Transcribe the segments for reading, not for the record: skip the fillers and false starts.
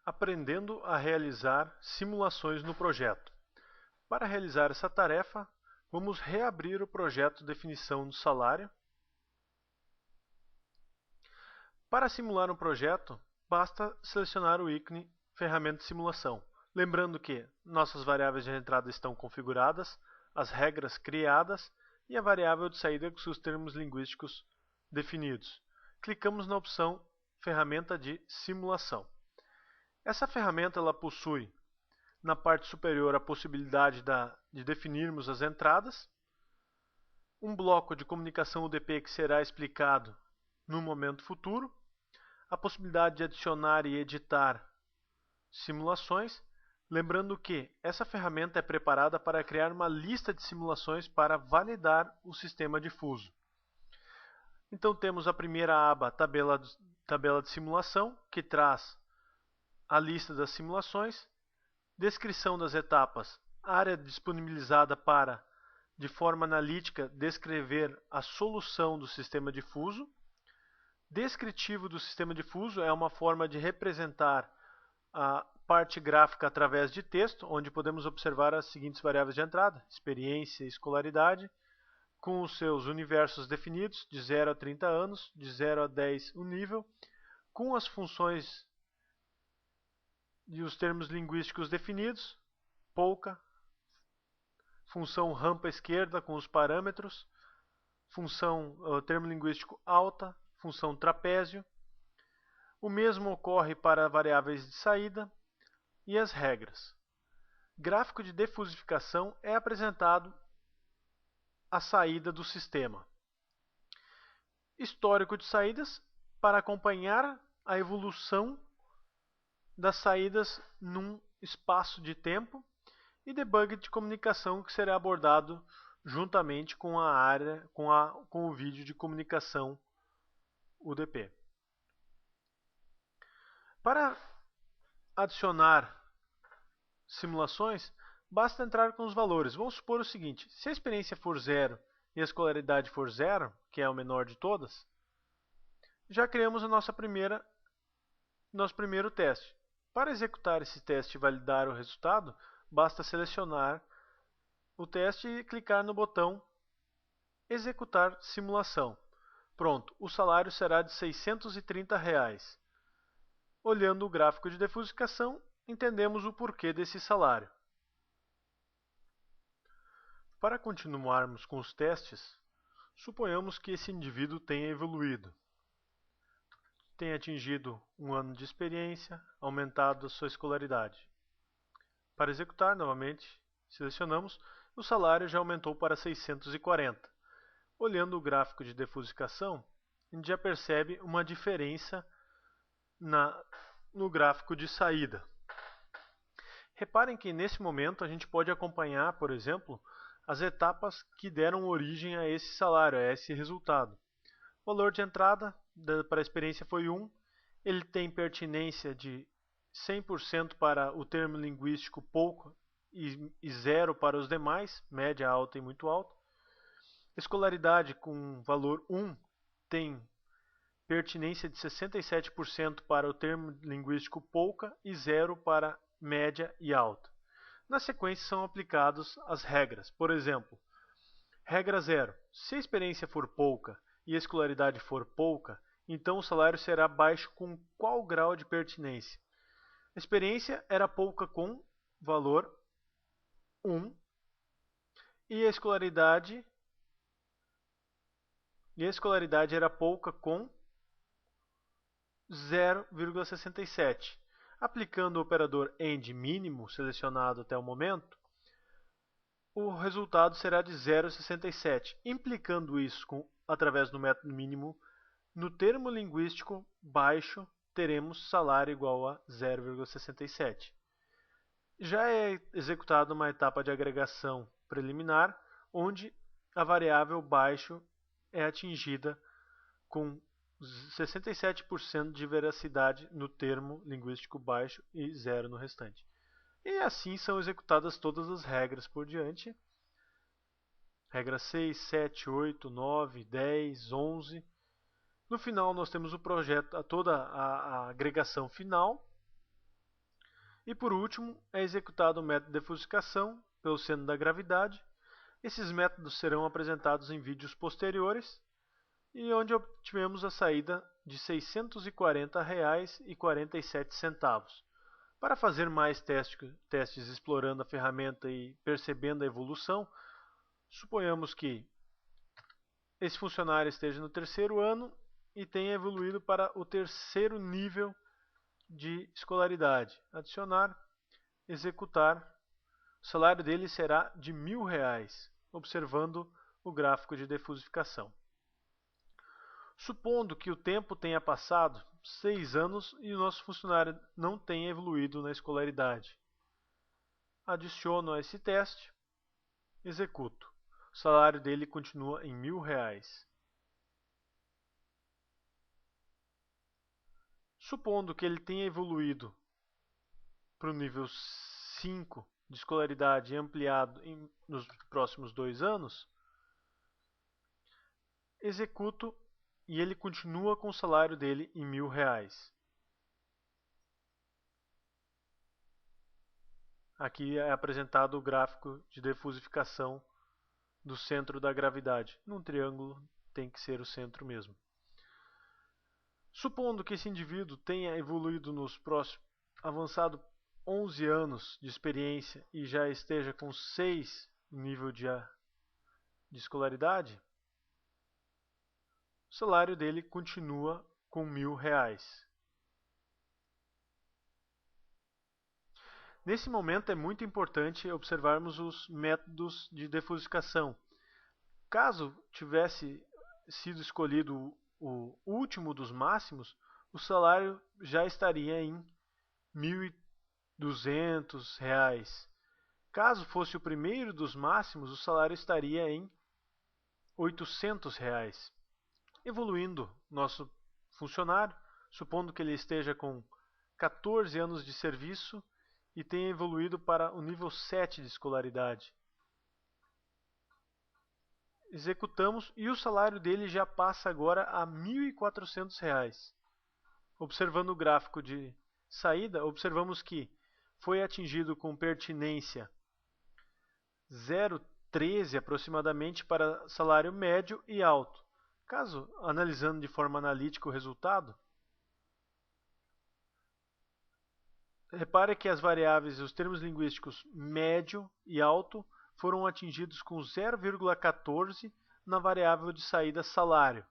aprendendo a realizar simulações no projeto. Para realizar essa tarefa, vamos reabrir o projeto Definição do Salário. Para simular um projeto, basta selecionar o ícone Ferramenta de Simulação. Lembrando que nossas variáveis de entrada estão configuradas, as regras criadas e a variável de saída com seus termos linguísticos definidos. Clicamos na opção Ferramenta de Simulação. Essa ferramenta ela possui na parte superior a possibilidade de definirmos as entradas, um bloco de comunicação UDP que será explicado no momento futuro, a possibilidade de adicionar e editar simulações, lembrando que essa ferramenta é preparada para criar uma lista de simulações para validar o sistema difuso. Então temos a primeira aba, tabela de simulação, que traz a lista das simulações, descrição das etapas, área disponibilizada para, de forma analítica, descrever a solução do sistema difuso. Descritivo do sistema difuso é uma forma de representar a parte gráfica através de texto, onde podemos observar as seguintes variáveis de entrada: experiência e escolaridade, com os seus universos definidos, de 0 a 30 anos, de 0 a 10 o nível, com as funções e os termos linguísticos definidos, pouca, função rampa esquerda com os parâmetros, função termo linguístico alta, função trapézio. O mesmo ocorre para variáveis de saída e as regras. Gráfico de defusificação é apresentado a saída do sistema. Histórico de saídas para acompanhar a evolução das saídas num espaço de tempo, e debug de comunicação que será abordado juntamente com a área com o vídeo de comunicação UDP. Para adicionar simulações, basta entrar com os valores. Vamos supor o seguinte: se a experiência for 0 e a escolaridade for 0, que é o menor de todas, já criamos nosso primeiro teste. Para executar esse teste e validar o resultado, basta selecionar o teste e clicar no botão Executar simulação. Pronto, o salário será de R$ 630. Olhando o gráfico de defusificação, entendemos o porquê desse salário. Para continuarmos com os testes, suponhamos que esse indivíduo tenha evoluído, tenha atingido 1 ano de experiência, aumentado a sua escolaridade. Para executar, novamente, selecionamos, o salário já aumentou para 640. Olhando o gráfico de defusificação, a gente já percebe uma diferença no gráfico de saída. Reparem que nesse momento a gente pode acompanhar, por exemplo, as etapas que deram origem a esse salário, a esse resultado. O valor de entrada para a experiência foi 1, ele tem pertinência de 100% para o termo linguístico pouco e 0 para os demais, média, alta e muito alta. Escolaridade com valor 1 tem pertinência de 67% para o termo linguístico pouca e 0 para média e alta. Na sequência são aplicadas as regras. Por exemplo, regra 0. Se a experiência for pouca e a escolaridade for pouca, então o salário será baixo com qual grau de pertinência? A experiência era pouca com valor 1 e a escolaridade era pouca com 0,67. Aplicando o operador AND mínimo selecionado até o momento, o resultado será de 0,67. Implicando isso através do método mínimo, no termo linguístico baixo, teremos salário igual a 0,67. Já é executada uma etapa de agregação preliminar, onde a variável baixo é atingida com 67% de veracidade no termo linguístico baixo e 0 no restante. E assim são executadas todas as regras por diante. Regra 6, 7, 8, 9, 10, 11. No final nós temos o projeto, toda a agregação final. E por último, é executado o método de defusificação pelo centro da gravidade. Esses métodos serão apresentados em vídeos posteriores e onde obtivemos a saída de R$ 640,47. Para fazer mais testes explorando a ferramenta e percebendo a evolução, suponhamos que esse funcionário esteja no terceiro ano e tenha evoluído para o terceiro nível de escolaridade. Adicionar, executar, o salário dele será de R$ 1.000, observando o gráfico de defusificação. Supondo que o tempo tenha passado 6 anos e o nosso funcionário não tenha evoluído na escolaridade. Adiciono a esse teste, executo. O salário dele continua em R$ 1.000. Supondo que ele tenha evoluído para o nível 5 de escolaridade ampliado nos próximos 2 anos, executo e ele continua com o salário dele em R$ 1.000. Aqui é apresentado o gráfico de defusificação do centro da gravidade. Num triângulo tem que ser o centro mesmo. Supondo que esse indivíduo tenha evoluído nos próximos, avançado 11 anos de experiência e já esteja com 6 nível de escolaridade, o salário dele continua com R$ 1.000. Nesse momento é muito importante observarmos os métodos de defusificação. Caso tivesse sido escolhido o último dos máximos, o salário já estaria em R$ 1.200. Caso fosse o primeiro dos máximos, o salário estaria em R$ 800. Evoluindo nosso funcionário, supondo que ele esteja com 14 anos de serviço e tenha evoluído para o nível 7 de escolaridade. Executamos e o salário dele já passa agora a R$ 1.400. Observando o gráfico de saída, observamos que foi atingido com pertinência 0,13 aproximadamente para salário médio e alto. Caso, analisando de forma analítica o resultado, repare que as variáveis e os termos linguísticos médio e alto foram atingidos com 0,14 na variável de saída salário.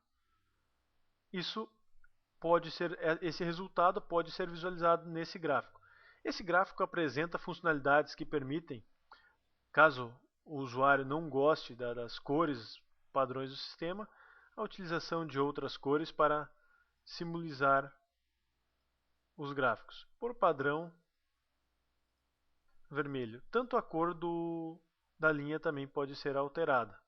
Esse resultado pode ser visualizado nesse gráfico. Esse gráfico apresenta funcionalidades que permitem, caso o usuário não goste das cores padrões do sistema, a utilização de outras cores para simbolizar os gráficos. Por padrão, vermelho. Tanto a cor da linha também pode ser alterada.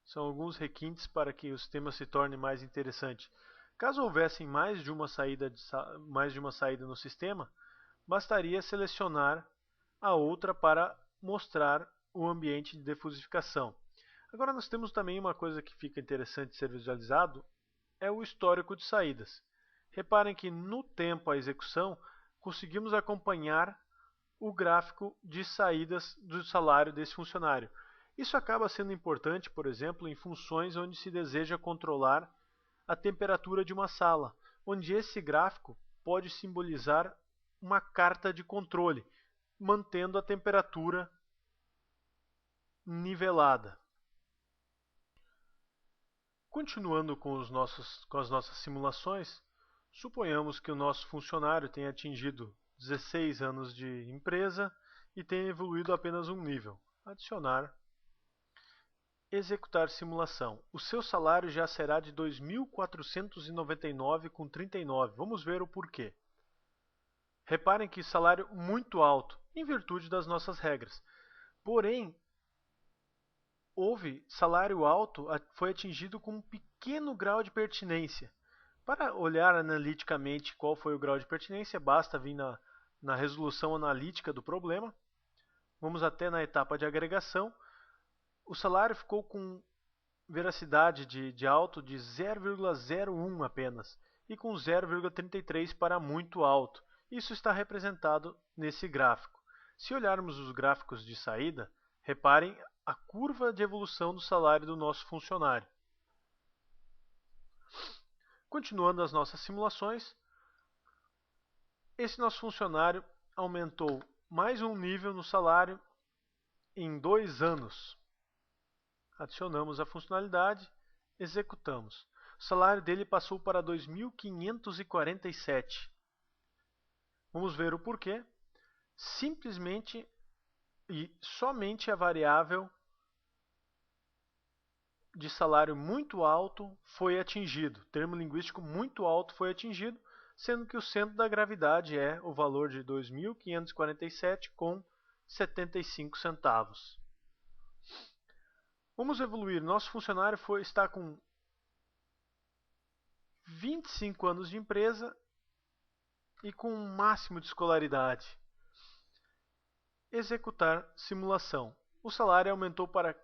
São alguns requintes para que o sistema se torne mais interessante. Caso houvesse mais de uma saída no sistema, bastaria selecionar a outra para mostrar o ambiente de defusificação. Agora nós temos também uma coisa que fica interessante ser visualizado, é o histórico de saídas. Reparem que no tempo a execução, conseguimos acompanhar o gráfico de saídas do salário desse funcionário. Isso acaba sendo importante, por exemplo, em funções onde se deseja controlar a temperatura de uma sala, onde esse gráfico pode simbolizar uma carta de controle, mantendo a temperatura nivelada. Continuando com as nossas simulações, suponhamos que o nosso funcionário tenha atingido 16 anos de empresa e tenha evoluído apenas um nível. Adicionar, executar simulação. O seu salário já será de R$ 2.499,39. Vamos ver o porquê. Reparem que salário muito alto, em virtude das nossas regras. Porém, houve salário alto, foi atingido com um pequeno grau de pertinência. Para olhar analiticamente qual foi o grau de pertinência, basta vir na resolução analítica do problema. Vamos até na etapa de agregação. O salário ficou com veracidade de alto de 0,01 apenas e com 0,33 para muito alto. Isso está representado nesse gráfico. Se olharmos os gráficos de saída, reparem a curva de evolução do salário do nosso funcionário. Continuando as nossas simulações, esse nosso funcionário aumentou mais um nível no salário em 2 anos. Adicionamos a funcionalidade, executamos. O salário dele passou para 2.547. Vamos ver o porquê. Simplesmente e somente a variável de salário muito alto foi atingido. Termo linguístico muito alto foi atingido, sendo que o centro da gravidade é o valor de 2.547 com 75 centavos. Vamos evoluir. Nosso funcionário está com 25 anos de empresa e com um máximo de escolaridade. Executar simulação. O salário aumentou para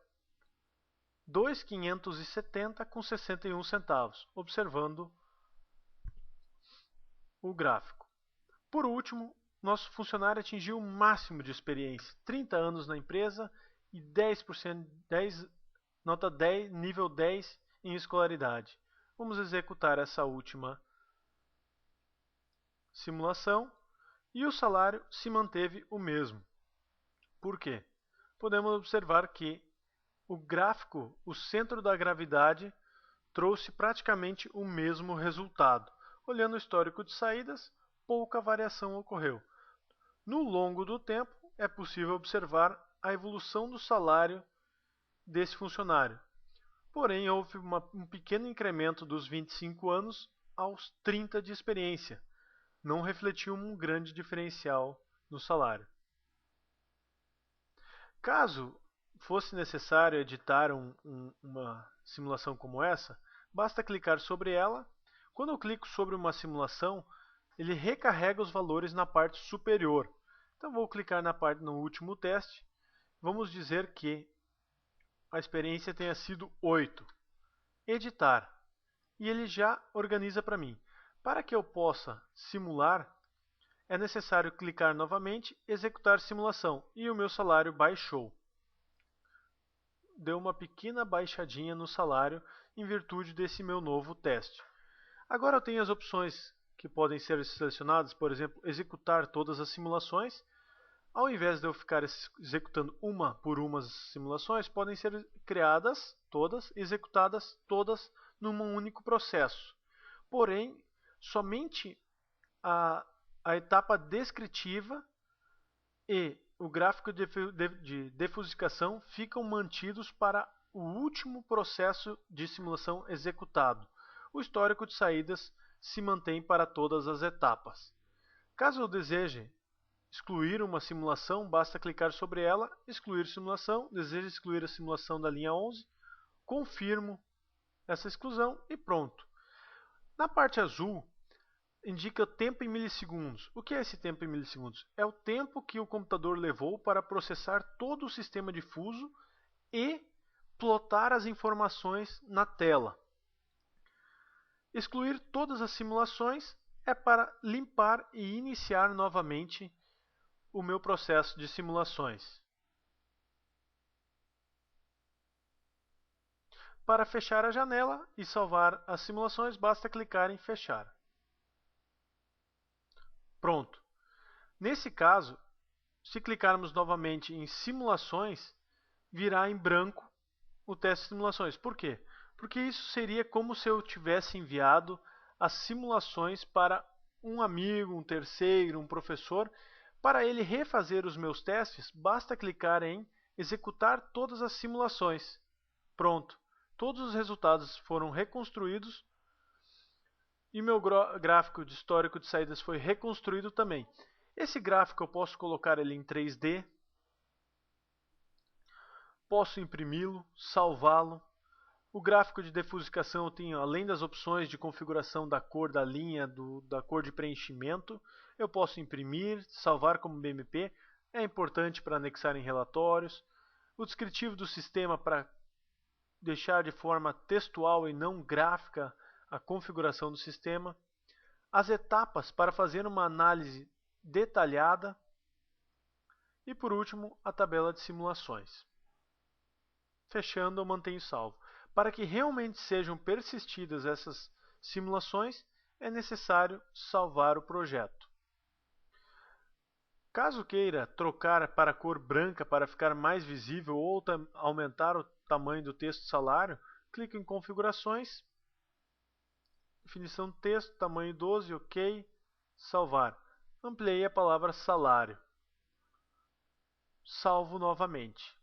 2.570 com 61 centavos, observando o gráfico. Por último, nosso funcionário atingiu o máximo de experiência, 30 anos na empresa e 10%, nota 10, nível 10 em escolaridade. Vamos executar essa última simulação e o salário se manteve o mesmo. Por quê? Podemos observar que o gráfico, o centro da gravidade, trouxe praticamente o mesmo resultado. Olhando o histórico de saídas, pouca variação ocorreu. No longo do tempo, é possível observar a evolução do salário desse funcionário. Porém, houve um pequeno incremento dos 25 anos aos 30 de experiência. Não refletiu um grande diferencial no salário. Caso fosse necessário editar uma simulação como essa, basta clicar sobre ela. Quando eu clico sobre uma simulação, ele recarrega os valores na parte superior. Então vou clicar no último teste. Vamos dizer que a experiência tenha sido 8. Editar. E ele já organiza para mim. Para que eu possa simular, é necessário clicar novamente, executar simulação. E o meu salário baixou. Deu uma pequena baixadinha no salário em virtude desse meu novo teste. Agora eu tenho as opções que podem ser selecionadas, por exemplo, executar todas as simulações. Ao invés de eu ficar executando uma por uma as simulações, podem ser criadas todas, executadas todas num único processo. Porém, somente a etapa descritiva e o gráfico de defusicação ficam mantidos para o último processo de simulação executado. O histórico de saídas se mantém para todas as etapas. Caso eu deseje excluir uma simulação, basta clicar sobre ela, excluir simulação, desejo excluir a simulação da linha 11, confirmo essa exclusão e pronto. Na parte azul, indica o tempo em milissegundos. O que é esse tempo em milissegundos? É o tempo que o computador levou para processar todo o sistema difuso e plotar as informações na tela. Excluir todas as simulações é para limpar e iniciar novamente o meu processo de simulações. Para fechar a janela e salvar as simulações, basta clicar em fechar. Pronto. Nesse caso, se clicarmos novamente em simulações, virá em branco o teste de simulações. Por quê? Porque isso seria como se eu tivesse enviado as simulações para um amigo, um terceiro, um professor. Para ele refazer os meus testes, basta clicar em executar todas as simulações. Pronto. Todos os resultados foram reconstruídos e meu gráfico de histórico de saídas foi reconstruído também. Esse gráfico eu posso colocar ele em 3D, posso imprimi-lo, salvá-lo. O gráfico de defusicação eu tenho, além das opções de configuração da cor da linha, da cor de preenchimento, eu posso imprimir, salvar como BMP, é importante para anexar em relatórios. O descritivo do sistema para deixar de forma textual e não gráfica a configuração do sistema. as etapas para fazer uma análise detalhada e, por último, a tabela de simulações. Fechando, eu mantenho salvo. Para que realmente sejam persistidas essas simulações, é necessário salvar o projeto. Caso queira trocar para a cor branca para ficar mais visível ou aumentar o tamanho do texto salário, clique em configurações, definição do texto, tamanho 12, ok, salvar. Ampliei a palavra salário. Salvo novamente.